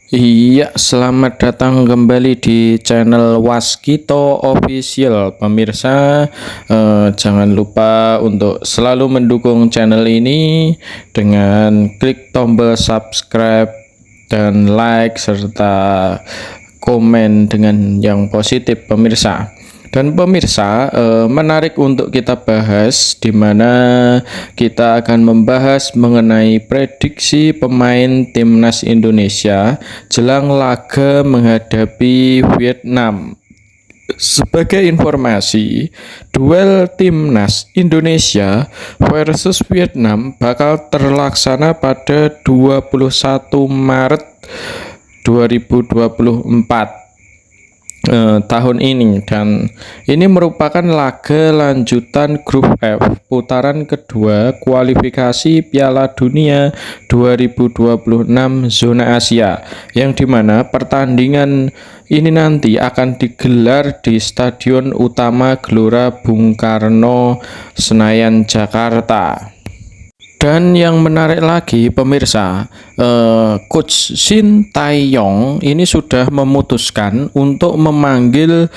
Iya, selamat datang kembali di channel Waskito Official. Pemirsa, jangan lupa untuk selalu mendukung channel ini dengan klik tombol subscribe dan like serta komen dengan yang positif, pemirsa. Dan pemirsa, menarik untuk kita bahas, di mana kita akan membahas mengenai prediksi pemain timnas Indonesia jelang laga menghadapi Vietnam. Sebagai informasi, duel timnas Indonesia versus Vietnam bakal terlaksana pada 21 Maret 2024 tahun ini, dan ini merupakan laga lanjutan grup F putaran kedua kualifikasi Piala Dunia 2026 zona Asia, yang dimana pertandingan ini nanti akan digelar di Stadion Utama Gelora Bung Karno, Senayan, Jakarta. Dan yang menarik lagi, pemirsa, Coach Shin Tae-yong ini sudah memutuskan untuk memanggil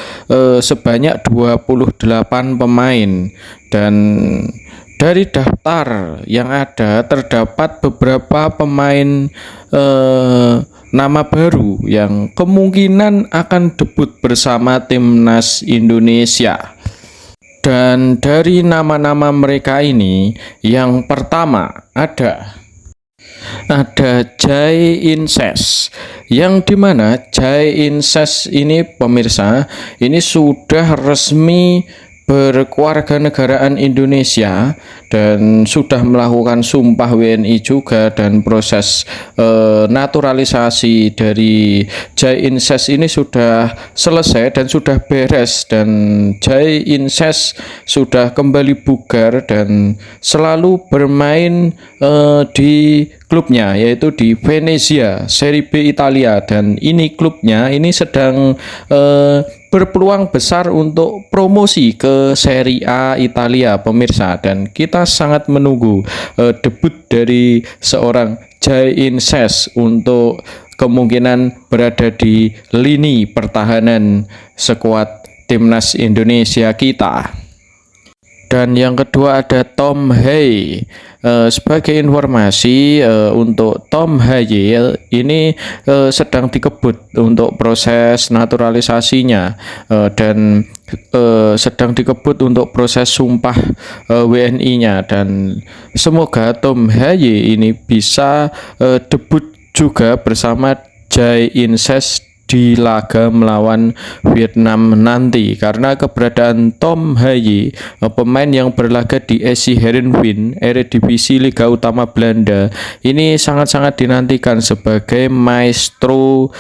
sebanyak 28 pemain, dan dari daftar yang ada terdapat beberapa pemain nama baru yang kemungkinan akan debut bersama timnas Indonesia. Dan dari nama-nama mereka ini, yang pertama ada Jae In-ses, yang dimana Jae In-ses ini, pemirsa, ini sudah resmi berkewarganegaraan Indonesia dan sudah melakukan sumpah WNI juga, dan proses naturalisasi dari Jae In-ses ini sudah selesai dan sudah beres, dan Jae In-ses sudah kembali bugar dan selalu bermain di klubnya, yaitu di Venezia Serie B Italia, dan ini klubnya ini sedang berpeluang besar untuk promosi ke Serie A Italia, pemirsa, dan kita sangat menunggu debut dari seorang Jae In-ses untuk kemungkinan berada di lini pertahanan skuad timnas Indonesia kita. Dan yang kedua ada Tom Hae. Sebagai informasi, untuk Tom Hae ini sedang dikebut untuk proses naturalisasinya, dan sedang dikebut untuk proses sumpah WNI-nya, dan semoga Tom Hae ini bisa debut juga bersama Jae In-ses di laga melawan Vietnam nanti, karena keberadaan Tom Hae, pemain yang berlaga di SC Heerenveen Eredivisie Liga Utama Belanda, ini sangat-sangat dinantikan sebagai maestro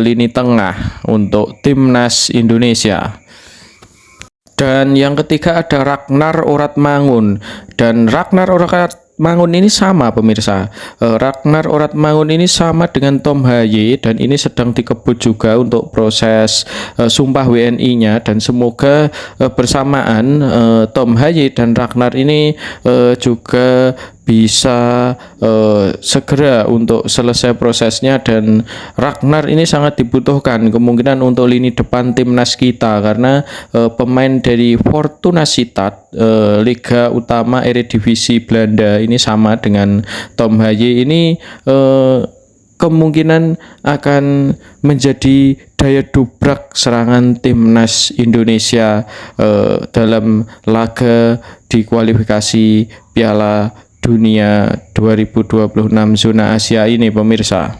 lini tengah untuk timnas Indonesia. Dan yang ketiga ada Ragnar Oratmangun, dan Ragnar Oratmangun ini sama, pemirsa. Ragnar Oratmangun ini sama dengan Tom Hae, dan ini sedang dikebut juga untuk proses sumpah WNI-nya, dan semoga bersamaan Tom Hae dan Ragnar ini juga bisa segera untuk selesai prosesnya, dan Ragnar ini sangat dibutuhkan kemungkinan untuk lini depan timnas kita, karena pemain dari Fortuna Sittard Liga Utama Eredivisie Belanda ini sama dengan Tom Hae ini kemungkinan akan menjadi daya dobrak serangan timnas Indonesia dalam laga di kualifikasi Piala Dunia 2026 zona Asia ini, pemirsa.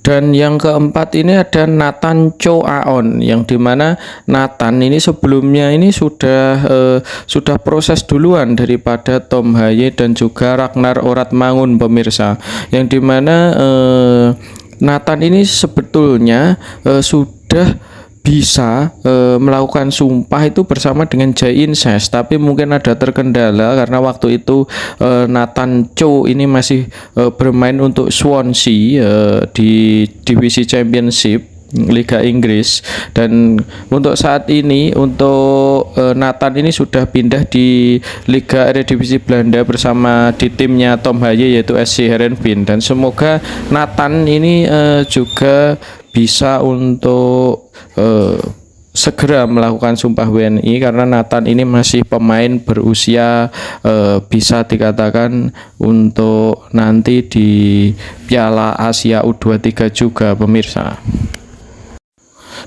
Dan yang keempat ini ada Nathan Chow Aon, yang dimana Nathan ini sebelumnya ini sudah proses duluan daripada Tom Hae dan juga Ragnar Oratmangun, pemirsa, yang dimana Nathan ini sebetulnya sudah bisa melakukan sumpah itu bersama dengan Jae In-ses, tapi mungkin ada terkendala karena waktu itu Nathan Chow ini masih bermain untuk Swansea di divisi Championship Liga Inggris, dan untuk saat ini untuk Nathan ini sudah pindah di Liga Eredivisie Belanda bersama di timnya Tom Haye yaitu SC Heerenveen, dan semoga Nathan ini juga bisa untuk segera melakukan sumpah WNI, karena Nathan ini masih pemain berusia bisa dikatakan untuk nanti di Piala Asia U23 juga pemirsa.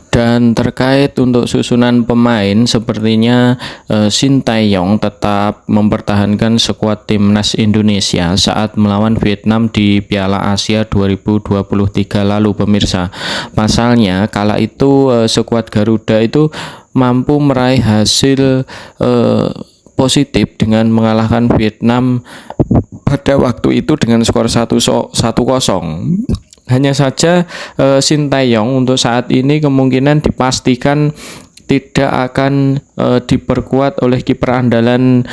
Dan terkait untuk susunan pemain, sepertinya Shin Tae-yong tetap mempertahankan skuad timnas Indonesia saat melawan Vietnam di Piala Asia 2023 lalu pemirsa. Pasalnya kala itu skuad Garuda itu mampu meraih hasil positif dengan mengalahkan Vietnam pada waktu itu dengan skor 1-0. Hanya saja Shin Tae-yong untuk saat ini kemungkinan dipastikan tidak akan diperkuat oleh kiper andalan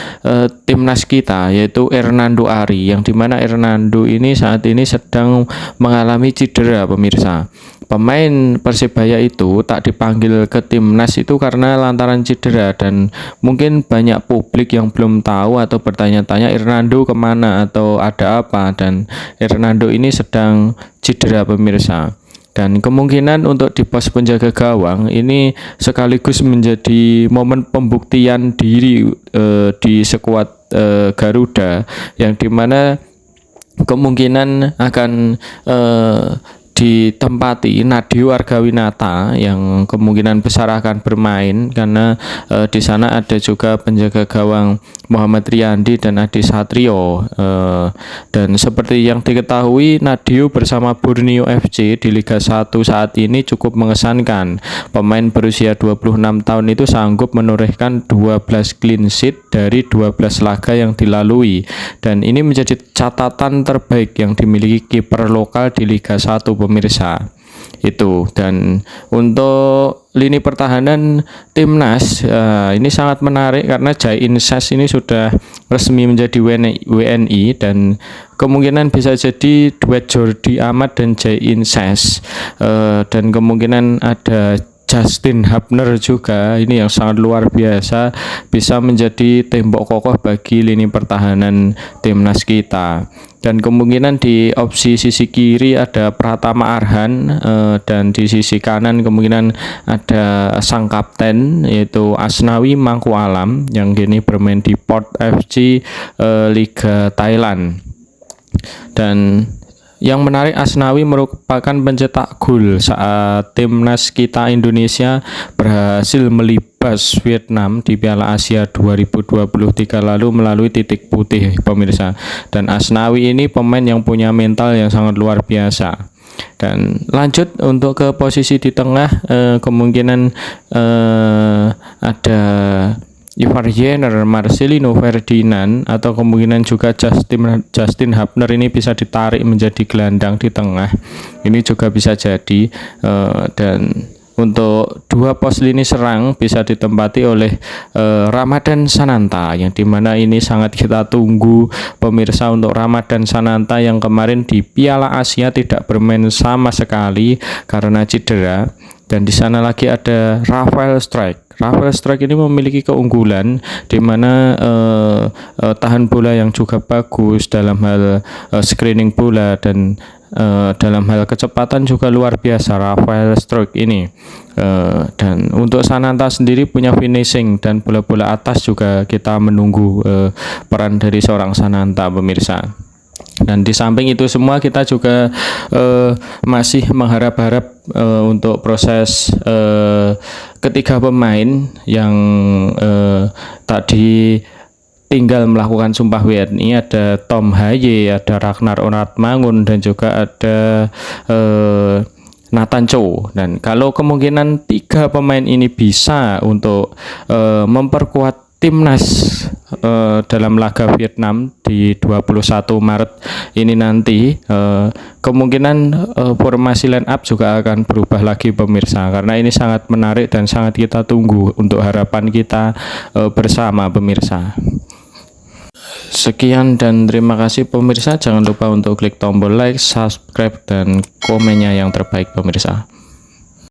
timnas kita, yaitu Hernando Ari, yang dimana Hernando ini saat ini sedang mengalami cedera pemirsa. Pemain Persebaya itu tak dipanggil ke timnas itu karena lantaran cedera, dan mungkin banyak publik yang belum tahu atau bertanya-tanya Hernando kemana atau ada apa, dan Hernando ini sedang cedera pemirsa. Dan kemungkinan untuk di pos penjaga gawang ini sekaligus menjadi momen pembuktian diri di skuad Garuda, yang dimana kemungkinan akan ditempati Nadeo Argawinata yang kemungkinan besar akan bermain, karena di sana ada juga penjaga gawang Muhammad Riyandi dan Adi Satrio, dan seperti yang diketahui Nadeo bersama Borneo FC di Liga 1 saat ini cukup mengesankan. Pemain berusia 26 tahun itu sanggup menorehkan 12 clean sheet dari 12 laga yang dilalui, dan ini menjadi catatan terbaik yang dimiliki kiper lokal di Liga 1 pemirsa itu. Dan untuk lini pertahanan timnas ini sangat menarik karena Jae In-sas ini sudah resmi menjadi WNI, dan kemungkinan bisa jadi duet Jordi Amat dan Jae In-sas, dan kemungkinan ada Justin Hubner juga, ini yang sangat luar biasa, bisa menjadi tembok kokoh bagi lini pertahanan timnas kita. Dan kemungkinan di opsi sisi kiri ada Pratama Arhan, dan di sisi kanan kemungkinan ada sang kapten yaitu Asnawi Mangkualam yang kini bermain di Port FC Liga Thailand. Dan yang menarik, Asnawi merupakan pencetak gol saat timnas kita Indonesia berhasil melibas Vietnam di Piala Asia 2023 lalu melalui titik putih pemirsa. Dan Asnawi ini pemain yang punya mental yang sangat luar biasa. Dan lanjut untuk ke posisi di tengah, kemungkinan ada Ivar Jenner, Marcelino Ferdinand, atau kemungkinan juga Justin Hubner ini bisa ditarik menjadi gelandang di tengah. Ini juga bisa jadi. Dan untuk dua pos lini serang bisa ditempati oleh Ramadan Sananta, yang dimana ini sangat kita tunggu pemirsa untuk Ramadan Sananta yang kemarin di Piala Asia tidak bermain sama sekali karena cedera. Dan di sana lagi ada Rafael Strike. Rafael Strike ini memiliki keunggulan di mana tahan bola yang juga bagus dalam hal screening bola, dan dalam hal kecepatan juga luar biasa Rafael Strike ini. Dan untuk Sananta sendiri punya finishing dan bola-bola atas juga kita menunggu peran dari seorang Sananta pemirsa. Dan di samping itu semua kita juga masih mengharap-harap untuk proses ketiga pemain yang tadi tinggal melakukan sumpah WNI, ada Tom Haye, ada Ragnar Onatmangun, dan juga ada Nathan Cho. Dan kalau kemungkinan tiga pemain ini bisa untuk memperkuat timnas dalam laga Vietnam di 21 Maret ini nanti, kemungkinan formasi line up juga akan berubah lagi pemirsa, karena ini sangat menarik dan sangat kita tunggu untuk harapan kita bersama pemirsa. Sekian dan terima kasih pemirsa. Jangan lupa untuk klik tombol like, subscribe, dan komennya yang terbaik pemirsa.